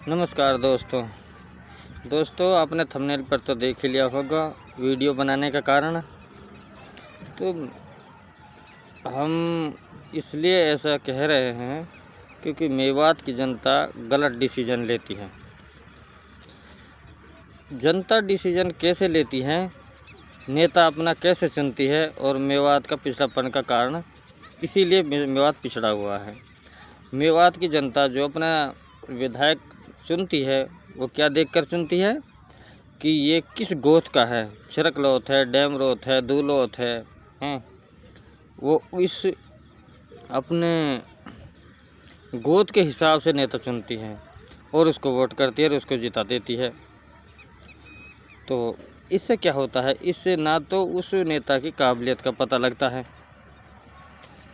नमस्कार दोस्तों आपने थंबनेल पर तो देख ही लिया होगा वीडियो बनाने का कारण। तो हम इसलिए ऐसा कह रहे हैं क्योंकि मेवात की जनता गलत डिसीजन लेती है। जनता डिसीजन कैसे लेती है, नेता अपना कैसे चुनती है, और मेवात का पिछड़ापन का कारण इसीलिए मेवात पिछड़ा हुआ है। मेवात की जनता जो अपना विधायक चुनती है वो क्या देखकर चुनती है कि ये किस गोत का है, छिरकलोत है, डेमरोत है, दूलोत है, हैं। वो इस अपने गोत के हिसाब से नेता चुनती है और उसको वोट करती है और उसको जिता देती है। तो इससे क्या होता है, इससे ना तो उस नेता की काबिलियत का पता लगता है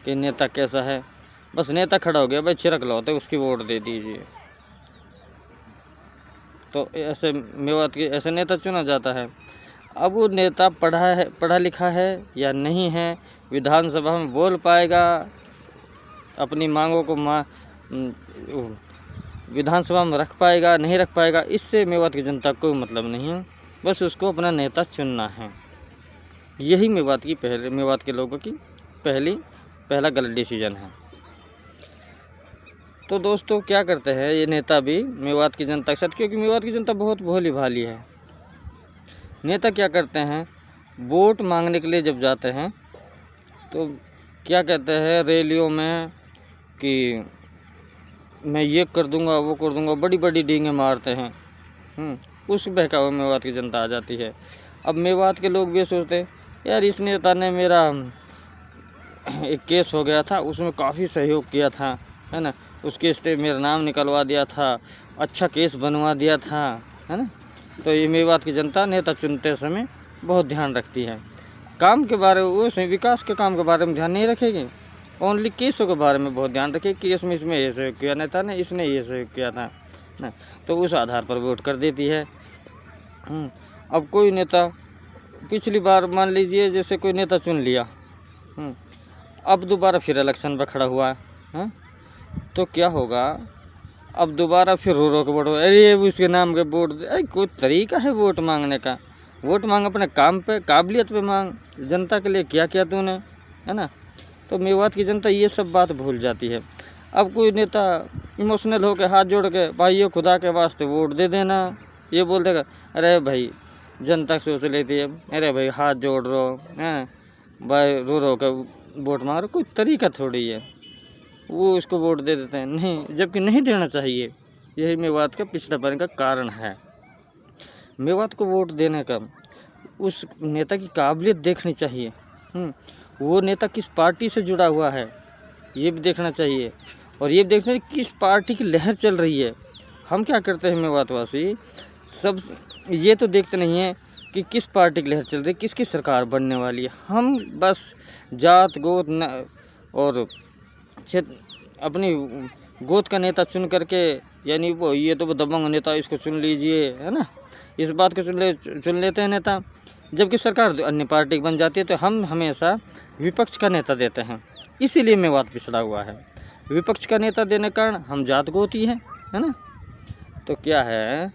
कि नेता कैसा है। बस नेता खड़ा हो गया, भाई छिरकलोत है, उसकी वोट दे दीजिए। तो ऐसे मेवात के ऐसे नेता चुना जाता है। अब वो नेता पढ़ा लिखा है या नहीं है, विधानसभा में बोल पाएगा, अपनी मांगों को विधानसभा में रख पाएगा, नहीं रख पाएगा, इससे मेवात की जनता को कोई मतलब नहीं है। बस उसको अपना नेता चुनना है। यही मेवात के लोगों की पहला गलत डिसीजन है। तो दोस्तों क्या करते हैं ये नेता भी मेवात की जनता के साथ, क्योंकि मेवात की जनता बहुत भोली भाली है। नेता क्या करते हैं, वोट मांगने के लिए जब जाते हैं तो क्या कहते हैं रैलियों में कि मैं ये कर दूंगा, वो कर दूंगा, बड़ी बड़ी डींगे मारते हैं। उस बहकावे में मेवात की जनता आ जाती है। अब मेवात के लोग भी सोचते हैं यार इस नेता ने मेरा एक केस हो गया था, उसमें काफ़ी सहयोग किया था, है ना, उस केस से मेरा नाम निकलवा दिया था, अच्छा केस बनवा दिया था, है ना। तो ये मेवात की जनता नेता चुनते समय बहुत ध्यान रखती है। काम के बारे में, वो विकास के काम के बारे में ध्यान नहीं रखेगी, ओनली केसों के बारे में बहुत ध्यान रखेगी कि इसमें ये सहयोग किया नेता ने, इसने ये सहयोग किया था ना, तो उस आधार पर वोट कर देती है। अब कोई नेता पिछली बार मान लीजिए जैसे कोई नेता चुन लिया, अब दोबारा फिर इलेक्शन पर खड़ा हुआ है, तो क्या होगा, अब दोबारा फिर रो के वोट, अरे उसके नाम के वोट दे। अरे कोई तरीका है वोट मांगने का? वोट मांग अपने काम पे, काबिलियत पे मांग, जनता के लिए क्या किया तूने, है ना। तो मेवात की जनता ये सब बात भूल जाती है। अब कोई नेता इमोशनल हो के हाथ जोड़ के, भाइयों खुदा के वास्ते वोट दे देना, ये बोल देगा, अरे भाई जनता सोच लेती है, अरे भाई हाथ जोड़ रहो हैं, भाई रो के वोट मांग रहे, कोई तरीका थोड़ी है। वो उसको वोट दे देते हैं, नहीं, जबकि नहीं देना चाहिए। यही मेवात का पिछड़ापन का कारण है। मेवात को वोट देने का उस नेता की काबिलियत देखनी चाहिए। वो नेता किस पार्टी से जुड़ा हुआ है ये भी देखना चाहिए, और ये भी देखना चाहिए किस पार्टी की लहर चल रही है। हम क्या करते हैं मेवातवासी, सब ये तो देखते नहीं हैं कि किस पार्टी की लहर चल रही है, किसकी सरकार बनने वाली है। हम बस जात गोत और अपनी गोद का नेता चुन करके, यानी वो ये तो दबंग नेता, इसको चुन लीजिए, है ना, इस बात को चुन लेते हैं नेता। जबकि सरकार अन्य पार्टी बन जाती है तो हम हमेशा विपक्ष का नेता देते हैं। इसीलिए मेवात पिछड़ा हुआ है। विपक्ष का नेता देने के कारण हम जात गोती है ना। तो क्या है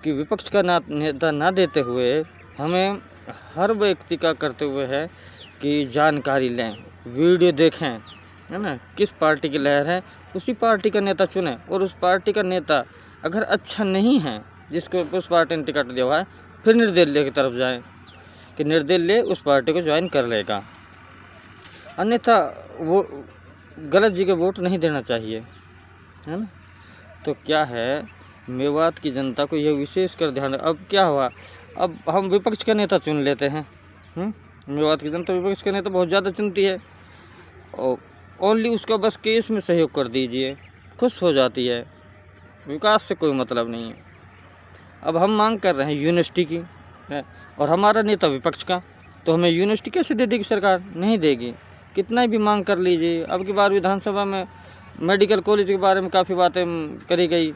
कि विपक्ष का नेता ना देते हुए हमें हर व्यक्ति का करते हुए है कि जानकारी लें, वीडियो देखें, है ना, किस पार्टी की लहर है, उसी पार्टी का नेता चुने। और उस पार्टी का नेता अगर अच्छा नहीं है, जिसको उस पार्टी ने टिकट दिया हुआ है, फिर निर्दलीय की तरफ जाए कि निर्दलीय उस पार्टी को ज्वाइन कर लेगा। अन्यथा वो गलत जगह वोट नहीं देना चाहिए, है ना। तो क्या है, मेवात की जनता को यह विशेष कर ध्यान। अब क्या हुआ, अब हम विपक्ष का नेता चुन लेते हैं। मेवात की जनता विपक्ष का नेता बहुत ज़्यादा चुनती है, और ओनली उसका बस केस में सहयोग कर दीजिए, खुश हो जाती है। विकास से कोई मतलब नहीं है। अब हम मांग कर रहे हैं यूनिवर्सिटी की है, और हमारा नेता विपक्ष का, तो हमें यूनिवर्सिटी कैसे दे देगी सरकार? नहीं देगी। कितना भी मांग कर लीजिए। अब की बार विधानसभा में मेडिकल कॉलेज के बारे में काफ़ी बातें करी गई,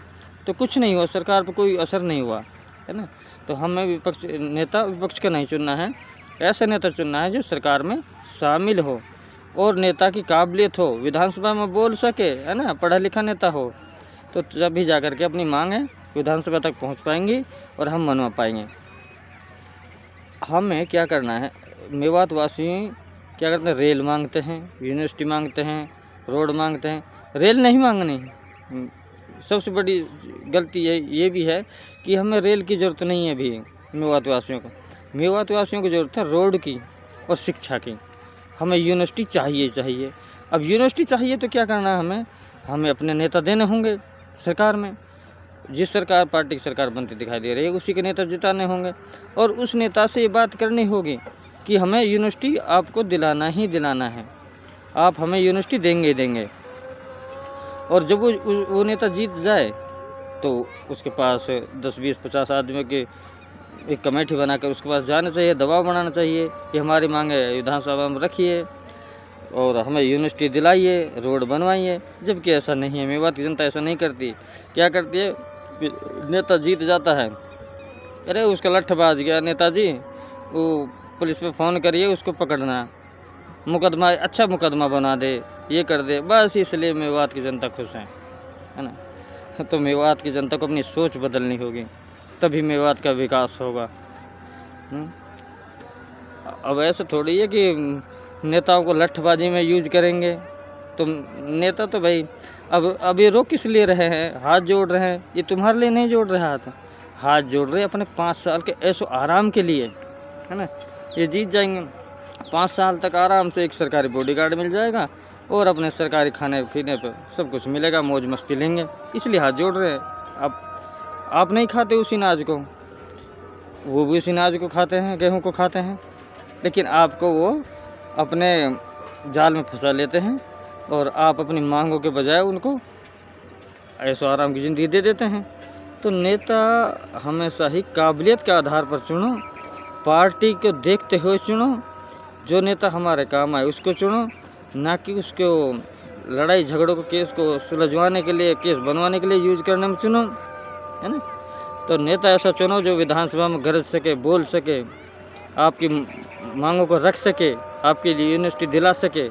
तो कुछ नहीं हुआ, सरकार पर कोई असर नहीं हुआ, है ना। तो हमें विपक्ष का नहीं चुनना है, ऐसा नेता चुनना है जो सरकार में शामिल हो और नेता की काबिलियत हो, विधानसभा में बोल सके, है ना, पढ़ा लिखा नेता हो, तो जब भी जा कर के अपनी मांग है विधानसभा तक पहुंच पाएंगी और हम मनवा पाएंगे। हमें क्या करना है, मेवात वासी क्या करते हैं, रेल मांगते हैं, यूनिवर्सिटी मांगते हैं, रोड मांगते हैं। रेल नहीं मांगनी, सबसे बड़ी गलती ये भी है कि हमें रेल की ज़रूरत नहीं है अभी मेवात वासियों को। मेवात वासियों को ज़रूरत है रोड की और शिक्षा की। हमें यूनिवर्सिटी चाहिए। अब यूनिवर्सिटी चाहिए तो क्या करना है, हमें अपने नेता देने होंगे सरकार में। जिस सरकार पार्टी की सरकार बनती दिखाई दे रही है उसी के नेता जिताने होंगे और उस नेता से ये बात करनी होगी कि हमें यूनिवर्सिटी आपको दिलाना ही दिलाना है, आप हमें यूनिवर्सिटी देंगे। और जब वो नेता जीत जाए तो उसके पास 10, 20, 50 आदमियों की एक कमेटी बनाकर उसके पास जाना चाहिए, दबाव बनाना चाहिए कि हमारी मांगे विधानसभा में रखिए और हमें यूनिवर्सिटी दिलाइए, रोड बनवाइए। जबकि ऐसा नहीं है, मेवात की जनता ऐसा नहीं करती। क्या करती है, नेता जीत जाता है, अरे उसका लठ बाज गया नेताजी, वो पुलिस पे फ़ोन करिए, उसको पकड़ना, मुकदमा, अच्छा मुकदमा बना दे, ये कर दे, बस इसलिए मेवात की जनता खुश है ना। तो मेवात की जनता को अपनी सोच बदलनी होगी, तभी मेवात का विकास होगा। अब ऐसा थोड़ी है कि नेताओं को लठबाजी में यूज करेंगे। तो नेता तो भाई अब ये रोक किस लिए रहे हैं, हाथ जोड़ रहे हैं, ये तुम्हारे लिए नहीं जोड़ रहा था, हाथ जोड़ रहे अपने 5 साल के ऐसो आराम के लिए, है ना। ये जीत जाएंगे, 5 साल तक आराम से एक सरकारी बॉडीगार्ड मिल जाएगा और अपने सरकारी खाने पीने पर सब कुछ मिलेगा, मौज मस्ती लेंगे, इसलिए हाथ जोड़ रहे हैं। अब आप नहीं खाते उसी नाज को, वो भी उसी नाज को खाते हैं, गेहूं को खाते हैं, लेकिन आपको वो अपने जाल में फंसा लेते हैं और आप अपनी मांगों के बजाय उनको ऐसो आराम की ज़िंदगी दे देते हैं। तो नेता हमेशा ही काबिलियत के आधार पर चुनो, पार्टी को देखते हुए चुनो, जो नेता हमारे काम आए उसको चुनो, ना कि उसको लड़ाई झगड़ों को, केस को सुलझवाने के लिए, केस बनवाने के लिए यूज करने में चुनो, है ना। तो नेता ऐसा चुनो जो विधानसभा में गरज सके, बोल सके, आपकी मांगों को रख सके, आपके लिए यूनिवर्सिटी दिला सके।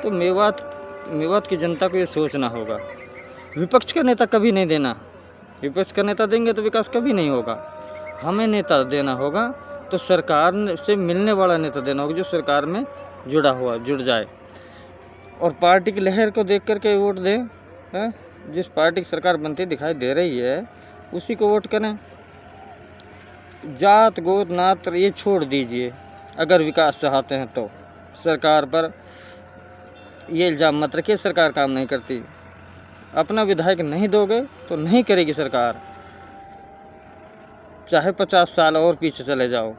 तो मेवात की जनता को ये सोचना होगा। विपक्ष का नेता कभी नहीं देना, विपक्ष का नेता देंगे तो विकास कभी नहीं होगा। हमें नेता देना होगा तो सरकार से मिलने वाला नेता देना होगा, जो सरकार में जुड़ जाए और पार्टी की लहर को देख करके वोट दे। जिस पार्टी की सरकार बनती दिखाई दे रही है उसी को वोट करें। जात गोत नात ये छोड़ दीजिए, अगर विकास चाहते हैं तो सरकार पर ये इल्ज़ाम मत रखिए सरकार काम नहीं करती। अपना विधायक नहीं दोगे तो नहीं करेगी सरकार, चाहे 50 साल और पीछे चले जाओ।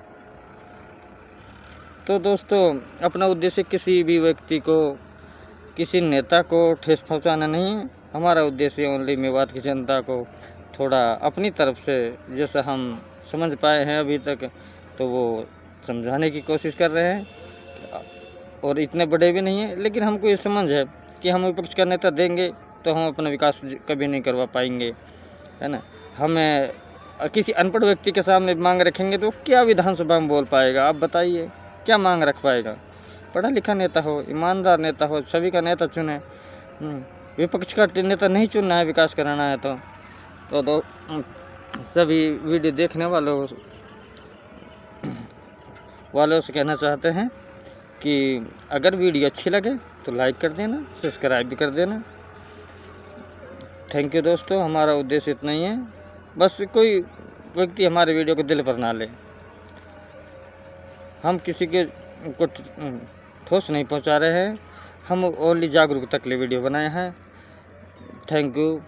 तो दोस्तों, अपना उद्देश्य किसी भी व्यक्ति को, किसी नेता को ठेस पहुंचाना नहीं है। हमारा उद्देश्य ओनली मेवात की जनता को थोड़ा अपनी तरफ से, जैसा हम समझ पाए हैं अभी तक, तो वो समझाने की कोशिश कर रहे हैं। और इतने बड़े भी नहीं हैं, लेकिन हमको ये समझ है कि हम विपक्ष का नेता देंगे तो हम अपना विकास कभी नहीं करवा पाएंगे, है ना। हमें किसी अनपढ़ व्यक्ति के सामने मांग रखेंगे तो क्या विधानसभा में बोल पाएगा, आप बताइए, क्या मांग रख पाएगा। पढ़ा लिखा नेता हो, ईमानदार नेता हो, सभी का नेता चुने। विपक्ष का नेता नहीं चुनना है, विकास कराना है तो सभी वीडियो देखने वालों से कहना चाहते हैं कि अगर वीडियो अच्छी लगे तो लाइक कर देना, सब्सक्राइब भी कर देना। थैंक यू दोस्तों, हमारा उद्देश्य इतना ही है, बस कोई व्यक्ति हमारे वीडियो को दिल पर ना ले। हम किसी के को ठोस नहीं पहुंचा रहे हैं, हम ओनली जागरूकता के लिए वीडियो बनाए हैं। Thank you.